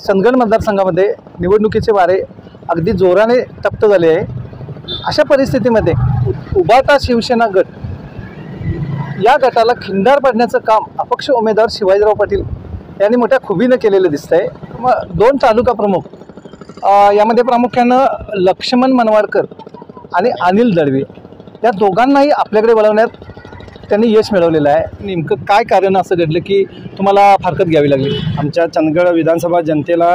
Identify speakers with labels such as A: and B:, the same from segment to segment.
A: चंदगड मतदारसंघामध्ये निवडणुकीचे वारे अगदी जोराने तप्त झाले आहे। अशा परिस्थितीमध्ये उभाटा शिवसेना गट या गटाला खिंडार पाडण्याचं काम अपक्ष उमेदवार शिवाजीराव पाटील यांनी मोठ्या खुबीने केलेलं दिसतंय। मग दोन तालुका प्रमुख यामध्ये प्रामुख्यानं लक्ष्मण मनवारकर आणि अनिल दळवी या दोघांनाही आपल्याकडे वळवण्यात त्यांनी यश मिळवलेलं आहे। नेमकं काय कारण असं घडलं की तुम्हाला फारकत घ्यावी लागली?
B: आमच्या चंदगड विधानसभा जनतेला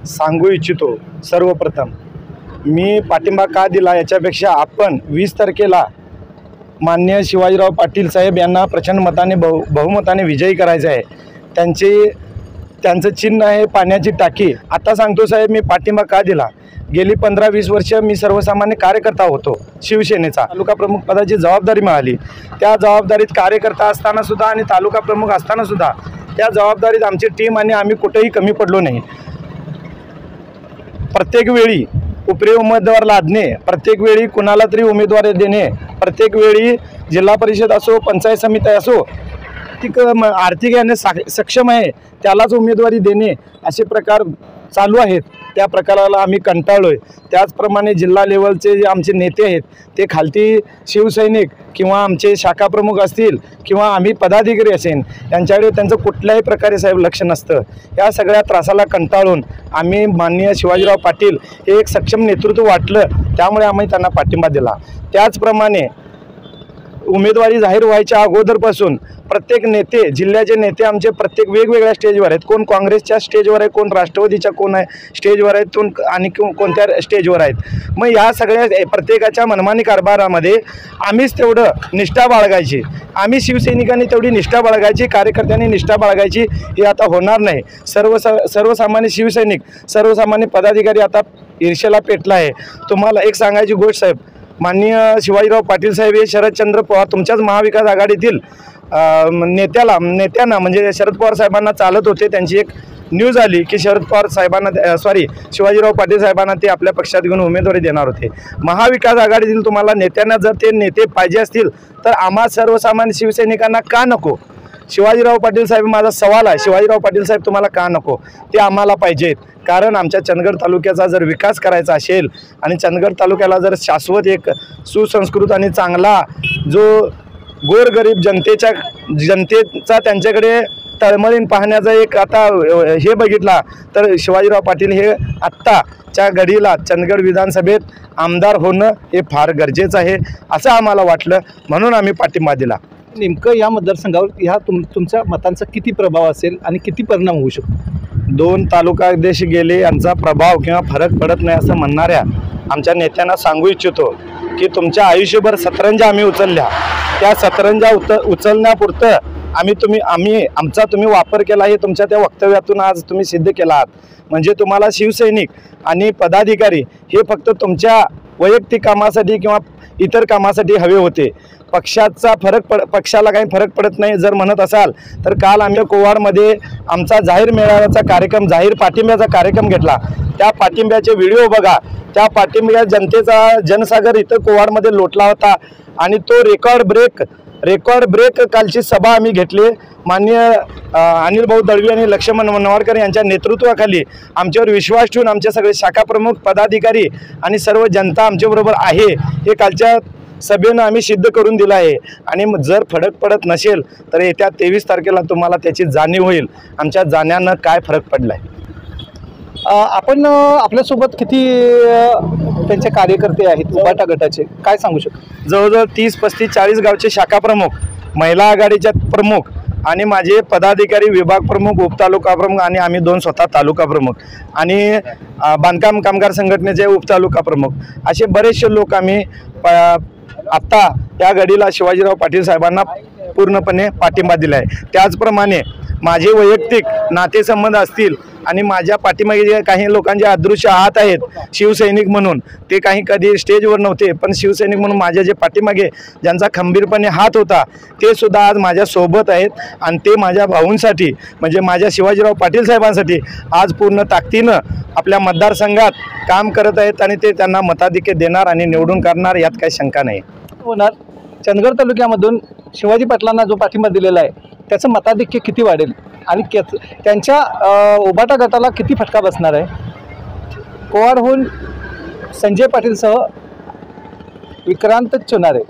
B: सांगू इच्छितो, सर्वप्रथम मी पाठिंबा का दिला याच्यापेक्षा आपण 20 तारखेला माननीय शिवाजीराव पाटील साहेब यांना प्रचंड मताने बहुमताने विजयी करायचं आहे। त्यांचं चिन्ह आहे पाण्याची टाकी। आता सांगतो साहेब, मी पाठिंबा का दिला। गेली 15-20 वर्ष मी सर्वसामान्य कार्यकर्ता होतो शिवसेनेचा। तालुका प्रमुख पदाची जबाबदारी मिळाली। त्या जबाबदारीत कार्यकर्ता असताना सुद्धा आणि तालुका प्रमुख असताना सुद्धा त्या जबाबदारीत आमची टीम आणि आम्ही कुठेही कमी पडलो नाही। प्रत्येक वेळी उपरी उमेदवार लादणे, प्रत्येक वेळी कुणाला तरी उमेदवारी देणे, प्रत्येक वेळी जिल्हा परिषद असो पंचायत समिती असो आर्थिक याने सक्षम आहे त्यालाच उमेदवारी देणे असे प्रकार चालू आहेत। त्या प्रकाराला आम्ही कंटाळलोय। त्याचप्रमाणे जिल्हा लेवलचे जे आमचे नेते आहेत ते खालती शिवसैनिक किंवा आमचे शाखा प्रमुख असतील किंवा आम्ही पदाधिकारी असेल यांच्याकडे त्यांचं कुठल्याही प्रकारे साहेब लक्ष नसतं। या सगळ्या त्रासाला कंटाळून आम्ही माननीय शिवाजीराव पाटील हे एक सक्षम नेतृत्व वाटलं, त्यामुळे आम्ही त्यांना पाठिंबा दिला। त्याचप्रमाणे उमेदवारी जाहीर व्हायच्या अगोदरपासून प्रत्येक नेते, जिल्ह्याचे नेते आमचे प्रत्येक वेगवेगळ्या स्टेजवर आहेत। कोण काँग्रेसच्या स्टेजवर आहे, कोण राष्ट्रवादीच्या कोण आहे स्टेजवर आहेत, कोण आणि कोणत्या स्टेजवर आहेत। मग या सगळ्या प्रत्येकाच्या मनमानी कारभारामध्ये आम्हीच तेवढं निष्ठा बाळगायची, आम्ही शिवसैनिकांनी तेवढी निष्ठा बाळगायची, कार्यकर्त्यांनी निष्ठा बाळगायची, हे आता होणार नाही। सर्वसामान्य शिवसैनिक, सर्वसामान्य पदाधिकारी आता ईर्ष्येला पेटला आहे। तुम्हाला एक सांगायची गोष्ट साहेब, माननीय शिवाजीराव पाटील साहेब हे शरदचंद्र पवार तुमच्याच महाविकास आघाडीतील नेत्यांना म्हणजे शरद पवार साहेबांना चालत होते। त्यांची एक न्यूज आली की शरद पवार साहेबांना शिवाजीराव पाटील साहेबांना ते आपल्या पक्षात घेऊन उमेदवारी देणार होते। महाविकास आघाडीतील तुम्हाला नेत्यांना जर ते नेते पाहिजे असतील तर आम्हा सर्वसामान्य शिवसैनिकांना का नको? शिवाजीराव पाटील साहेब, माझा सवाल आहे, शिवाजीराव पाटील साहेब तुम्हाला का नको? ते आम्हाला पाहिजेत, कारण आमच्या चंदगड तालुक्याचा जर विकास करायचा असेल आणि चंदगड तालुक्याला जर शाश्वत एक सुसंस्कृत आणि चांगला जो गोरगरीब जनतेचा त्यांच्याकडे तळमळीन पाहण्याचा एक आता हे बघितला तर शिवाजीराव पाटील हे आत्ताच्या घडीला चंदगड विधानसभेत आमदार होणं हे फार गरजेचं आहे असं आम्हाला वाटलं, म्हणून आम्ही पाठिंबा दिला।
A: नेमकं या मतदारसंघावर ह्या तुमच्या मतांचा किती प्रभाव असेल आणि किती परिणाम होऊ शकतो?
B: 2 तालुकाध्यक्ष गेले यांचा प्रभाव किंवा फरक पडत नाही असं म्हणणाऱ्या आमच्या नेत्यांना सांगू इच्छितो की तुमच्या आयुष्यभर सतरंजा आम्ही उचलल्या, त्या सतरंजा उचलण्यापुरतं आमचा तुम्ही वापर केला हे तुमच्या त्या वक्तव्यातून आज तुम्ही सिद्ध केला आहात। म्हणजे तुम्हाला शिवसैनिक आणि पदाधिकारी हे फक्त तुमच्या वैयक्तिक कामासाठी किंवा इतर कामासाठी हवे होते। पक्षाला काही फरक पडत नाही जर म्हणत असाल तर काल आम्ही कोवाडमध्ये आमचा जाहीर मेळाव्याचा कार्यक्रम, जाहीर पाठिंब्याचा कार्यक्रम घेतला। त्या पाठिंब्याचे व्हिडिओ बघा। त्या पाठिंब्या जनतेचा जनसागर इथं कोवाडमध्ये लोटला होता आणि तो रेकॉर्ड ब्रेक कालची सभा आम्ही घेतली। माननीय अनिल भाऊ दळवी आणि लक्ष्मण मनवारकर यांच्या नेतृत्वाखाली आमच्यावर विश्वास ठेवून आमचे सगळे शाखा प्रमुख, पदाधिकारी आणि सर्व जनता आमच्याबरोबर आहे हे कालच्या सभेनं आम्ही सिद्ध करून दिलं आहे। आणि जर फरक पडत नसेल तर येत्या 23 तारखेला तुम्हाला त्याची जाणीव होईल आमच्या जाण्यानं काय फरक पडला आहे।
A: आपण आपल्यासोबत किती त्यांचे कार्यकर्ते आहेत उभाटा गटाचे, काय सांगू शकतो?
B: जवळजवळ 30-35-40 गावचे शाखा प्रमुख, महिला आघाडीच्या प्रमुख आणि माझे पदाधिकारी, विभाग प्रमुख, उपतालुका प्रमुख आणि आम्ही 2 स्वतः तालुका प्रमुख आणि बांधकाम कामगार संघटनेचे उपतालुका प्रमुख असे बरेचसे लोक आम्ही आत्ता या घडीला शिवाजीराव पाटील साहेबांना पूर्णपणे पाठिंबा दिला आहे। त्याचप्रमाणे माझे वैयक्तिक नातेसंबंध असतील आणि माझ्या पाठीमागे जे काही लोकांचे अदृश्य हात आहेत शिवसैनिक म्हणून, ते काही कधी स्टेजवर नव्हते पण शिवसैनिक म्हणून माझ्या जे पाठीमागे ज्यांचा खंबीरपणे हात होता ते सुद्धा आज माझ्यासोबत आहेत आणि ते माझ्या भाऊंसाठी म्हणजे माझ्या शिवाजीराव पाटील साहेबांसाठी आज पूर्ण ताकदीनं आपल्या मतदारसंघात काम करत आहेत आणि ते त्यांना मताधिक्य देणार आणि निवडून करणार यात काही शंका नाही
A: होणार। चंदगड तालुक्यामधून शिवाजी पाटलांना जो पाठिंबा दिलेला आहे त्याचं मताधिक्य किती वाढेल? आणि त्यांच्या उबाटा गटाला किती फटका बसणार आहे? कोवाडहून संजय पाटीलसह विक्रांत चुनारे.